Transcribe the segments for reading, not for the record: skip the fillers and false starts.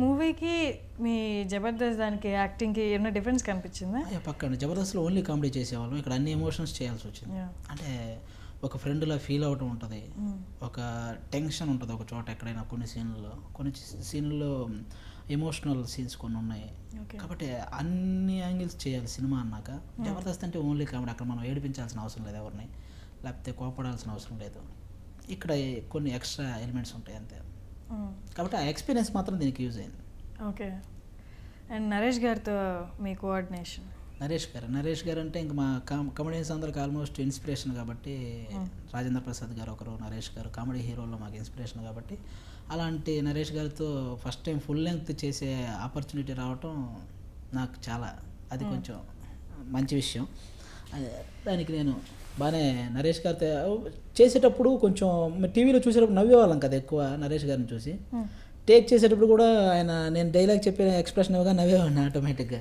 మూవీకి మీ జబర్దస్త్ దానికి యాక్టింగ్కి ఏమైనా డిఫరెన్స్ కనిపించిందా? పక్కన జబర్దస్త్లో ఓన్లీ కామెడీ చేసేవాళ్ళం, ఇక్కడ అన్ని ఎమోషన్స్ చేయాల్సి వచ్చింది. అంటే ఒక ఫ్రెండ్లా ఫీల్ అవటం ఉంటుంది, ఒక టెన్షన్ ఉంటుంది ఒక చోట ఎక్కడైనా. కొన్ని సీన్లలో ఎమోషనల్ సీన్స్ కొన్ని ఉన్నాయి కాబట్టి అన్ని యాంగిల్స్ చేయాలి సినిమా అన్నాక. జబర్దస్త్ అంటే ఓన్లీ కామెడీ, అక్కడ మనం ఏడిపించాల్సిన అవసరం లేదు ఎవరిని, లేకపోతే కోపడాల్సిన అవసరం లేదు. ఇక్కడ కొన్ని ఎక్స్ట్రా ఎలిమెంట్స్ ఉంటాయి అంతే. కాబట్టి ఆ ఎక్స్పీరియన్స్ మాత్రం దీనికి యూజ్ అయింది. ఓకే. అండ్ నరేష్ గారితో మీ కోఆర్డినేషన్? నరేష్ గారు అంటే ఇంక మా కమెడియన్స్ అందరికి ఆల్మోస్ట్ ఇన్స్పిరేషన్ కాబట్టి, రాజేంద్ర ప్రసాద్ గారు ఒకరు, నరేష్ గారు కామెడీ హీరోల్లో మాకు ఇన్స్పిరేషన్ కాబట్టి, అలాంటి నరేష్ గారితో ఫస్ట్ టైం ఫుల్ లెంగ్త్ చేసే ఆపర్చునిటీ రావటం నాకు చాలా, అది కొంచెం మంచి విషయం. దానికి నేను బాగానే నరేష్ గారితో చేసేటప్పుడు కొంచెం టీవీలో చూసేటప్పుడు నవ్వేవాళ్ళం కదా ఎక్కువ నరేష్ గారిని చూసి. టేక్ చేసేటప్పుడు కూడా నేను డైలాగ్ చెప్పిన ఎక్స్ప్రెషన్ ఇవ్వగా నవ్వేవాడిని ఆటోమేటిక్గా.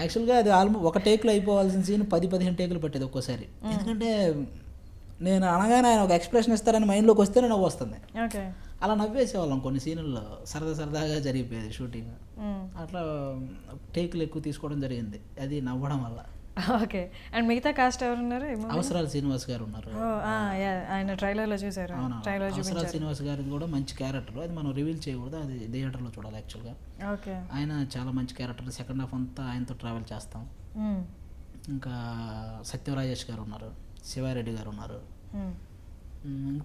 యాక్చువల్గా అది ఒక టేక్లో అయిపోవాల్సిన సీన్ 10-15 టేకులు పట్టేది ఒక్కోసారి. ఎందుకంటే నేను అనగానే ఆయన ఒక ఎక్స్ప్రెషన్ ఇస్తారని మైండ్లోకి వస్తేనే నవ్వు వస్తుంది. అలా నవ్వేసేవాళ్ళం కొన్ని సీన్లలో, సరదాగా జరిగిపోయేది షూటింగ్. అట్లా టేకులు ఎక్కువ తీసుకోవడం జరిగింది అది నవ్వడం వల్ల. ఓకే. అండ్ మిగతా కాస్ట్ ఎవరు ఉన్నారు? అవసరాల శ్రీనివాస్ గారు ఉన్నారు, ఆయన ట్రైలర్లో చూసారు. అవసరాల శ్రీనివాస్ గారిది కూడా మంచి క్యారెక్టర్, అది మనం రివీల్ చేయకూడదు, అది థియేటర్లో చూడాలి యాక్చువల్గా. ఓకే. ఆయన చాలా మంచి క్యారెక్టర్, సెకండ్ హాఫ్ అంతా ఆయనతో ట్రావెల్ చేస్తాం. ఇంకా సత్యరాజేష్ గారు ఉన్నారు, శివారెడ్డి గారు ఉన్నారు,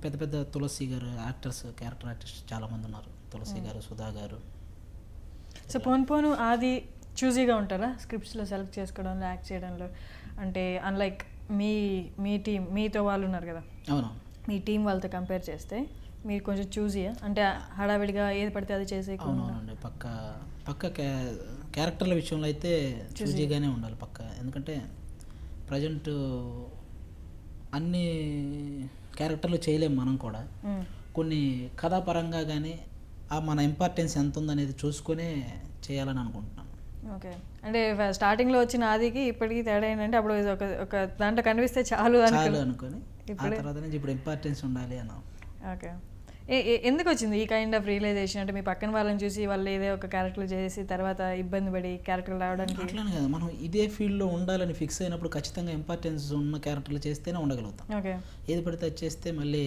పెద్ద పెద్ద తులసి గారు క్యారెక్టర్ ఆర్టిస్ట్ చాలామంది ఉన్నారు, తులసి గారు, సుధా గారు. సో పోను అది చూజీగా ఉంటారా స్క్రిప్ట్స్లో సెలెక్ట్ చేసుకోవడంలో, యాక్ట్ చేయడంలో? అంటే అన్లైక్ మీ టీం, మీతో వాళ్ళు ఉన్నారు కదా, అవును, మీ టీం వాళ్ళతో కంపేర్ చేస్తే మీరు కొంచెం చూజీయా? అంటే హడావిడిగా ఏది పడితే అది చేసే? అవునండి, పక్క క్యారెక్టర్ల విషయంలో అయితే చూజీగానే ఉండాలి పక్క. ఎందుకంటే ప్రజెంట్ అన్ని క్యారెక్టర్లు చేయలేము మనం కూడా, కొన్ని కథాపరంగా కానీ మన ఇంపార్టెన్స్ ఎంత ఉందనేది చూసుకునే చేయాలని అనుకుంటున్నాను. ఓకే. అంటే స్టార్టింగ్లో వచ్చిన ఆదికి ఇప్పటికీ తేడా ఏంటంటే అప్పుడు ఒక దాంట్లో కనిపిస్తే చాలు అనుకొని ఇప్పుడు ఇంపార్టెన్స్ ఉండాలి అన్న. ఓకే. ఎందుకు వచ్చింది ఈ కైండ్ ఆఫ్ రియలైజేషన్? అంటే మీ పక్కన వాళ్ళని చూసి వాళ్ళు ఏదో ఒక క్యారెక్టర్ చేసి తర్వాత ఇబ్బంది పడి క్యారెక్టర్ రావడానికి? అట్లానే కదా, మనం ఇదే ఫీల్డ్లో ఉండాలని ఫిక్స్ అయినప్పుడు ఖచ్చితంగా ఇంపార్టెన్స్ ఉన్న క్యారెక్టర్లు చేస్తేనే ఉండగలుగుతాం. ఓకే. ఏది పడితే అది చేస్తే మళ్ళీ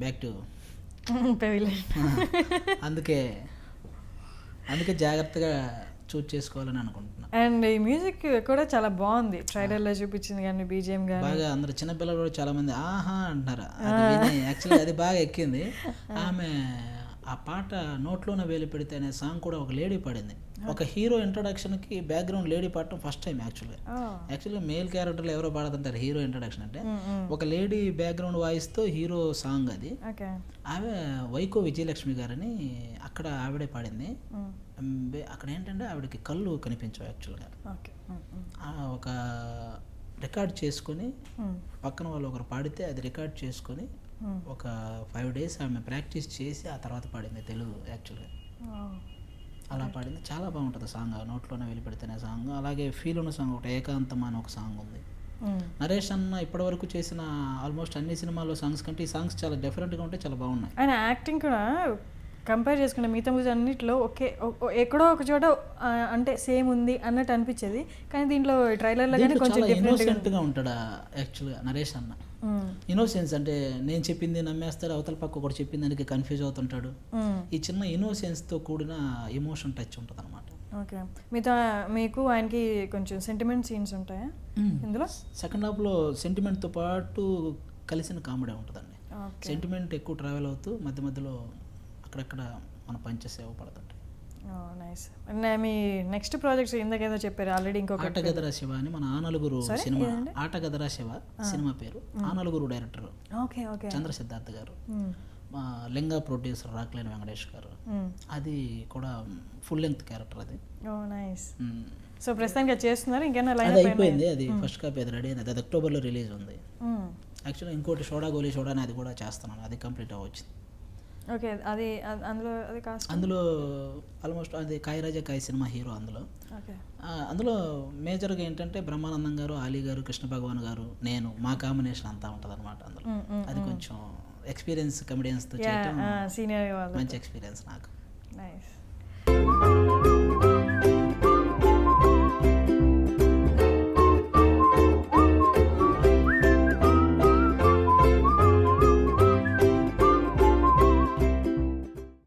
బ్యాక్ టు అందుకే జాగ్రత్తగా చూజ్ చేసుకోవాలని అనుకుంటున్నాను. అండ్ ఈ మ్యూజిక్ కూడా చాలా బాగుంది, ట్రైలర్లో చూపించింది కానీ బీజిఎం కానీ బాగా, అందరు చిన్నపిల్లలు కూడా చాలా మంది ఆహా అంటున్నారు. యాక్చువల్లీ అది బాగా ఎక్కింది. ఆమె ఆ పాట నోట్లోనే వేలు పెడితే అనే సాంగ్ కూడా ఒక లేడీ పాడింది. ఒక హీరో ఇంట్రొడక్షన్కి బ్యాక్గ్రౌండ్ లేడీ పాడటం ఫస్ట్ టైం యాక్చువల్గా మేల్ క్యారెక్టర్లు ఎవరో పాడుతుంటారు హీరో ఇంట్రొడక్షన్ అంటే, ఒక లేడీ బ్యాక్గ్రౌండ్ వాయిస్తో హీరో సాంగ్ అది. ఆమె వైకో విజయలక్ష్మి గారని అక్కడ ఆవిడే పాడింది. అక్కడ ఏంటంటే ఆవిడకి కళ్ళు కనిపించవు యాక్చువల్గా. ఒక రికార్డ్ చేసుకొని పక్కన వాళ్ళు ఒకరు పాడితే అది రికార్డ్ చేసుకొని ఒక 5 days ఆమె ప్రాక్టీస్ చేసి ఆ తర్వాత పాడింది తెలుగు యాక్చువల్గా. అలా పాడింది, చాలా బాగుంటుంది సాంగ్. నోట్లోనే వెళ్ళిపెడితేనే సాంగ్. అలాగే ఫీల్ ఉన్న సాంగ్ ఒకటి ఏకాంతం అని ఒక సాంగ్ ఉంది. నరేష్ అన్న ఇప్పటివరకు చేసిన ఆల్మోస్ట్ అన్ని సినిమాల్లో సాంగ్స్ కంటే ఈ సాంగ్స్ చాలా డిఫరెంట్గా ఉంటాయి, చాలా బాగున్నాయి. ఆయన యాక్టింగ్ కూడా కంపేర్ చేసుకుంటే మిగతా మూవీస్ అన్నింటిలో ఎక్కడో ఒక చోట అంటే సేమ్ ఉంది అన్నట్టు అనిపించేది, కానీ దీంట్లో ట్రైలర్లో కానీ కొంచెం ఇన్నోసెంట్గా ఉంటాడు యాక్చువల్గా నరేష్ అన్న. ఇన్నోసెన్స్ అంటే నేను చెప్పింది నమ్మేస్తాడు, అవతల పక్క ఒకటి చెప్పింది దానికి కన్ఫ్యూజ్ అవుతుంటాడు. ఈ చిన్న ఇన్నోసెన్స్తో కూడిన ఎమోషన్ టచ్ ఉంటుంది అనమాట. ఓకే. మీకు ఆయనకి కొంచెం సెంటిమెంట్ సీన్స్ ఉంటాయా ఇందులో? సెకండ్ హాఫ్లో సెంటిమెంట్తో పాటు కలిసిన కామెడీ ఉంటుందండి. సెంటిమెంట్ ఎక్కువ ట్రావెల్ అవుతూ మధ్య మధ్యలో అక్కడక్కడ మన పంచసేవ పడుతుంటాయి. నైస్. మీ నెక్స్ట్ ప్రాజెక్ట్స్ ఇందాకేదో చెప్పారు ఆల్రెడీ, ఇంకొక ఆటగదరా శివ అని మన ఆనలుగురు సినిమా. ఆటగదరా శివ సినిమా పేరు. ఆనలుగురు డైరెక్టర్ చంద్ర సిద్ధార్థ్ గారు, మా లింగా ప్రొడ్యూసర్ రాక్లేని వెంకటేష్ గారు. అది కూడా ఫుల్ లెంగ్త్ క్యారెక్టర్ అది. నైస్. సో ప్రస్తుతానికి చేస్తున్నారు, ఇంకేనా అది అయిపోయింది, అది ఫస్ట్ కాపీ అది రెడీ అయినది, అది అక్టోబర్లో రిలీజ్ ఉంది. యాక్చువల్గా ఇంకోటి షోడా గోలీ షోడా అని అది కూడా చేస్తున్నాను, అది కంప్లీట్ అవ్వచ్చింది. ఓకే. అది అందులో ఆల్మోస్ట్ అది కాయ రాజా కాయ సినిమా హీరో అందులో మేజర్గా ఏంటంటే బ్రహ్మానందం గారు, ఆలీ గారు, కృష్ణ భగవాన్ గారు, నేను, మా కాంబినేషన్ అంతా ఉంటుంది అనమాట అందులో. అది కొంచెం ఎక్స్పీరియన్స్ కమెడియన్స్తో చేయడం మంచి ఎక్స్పీరియన్స్ నాకు. నైస్.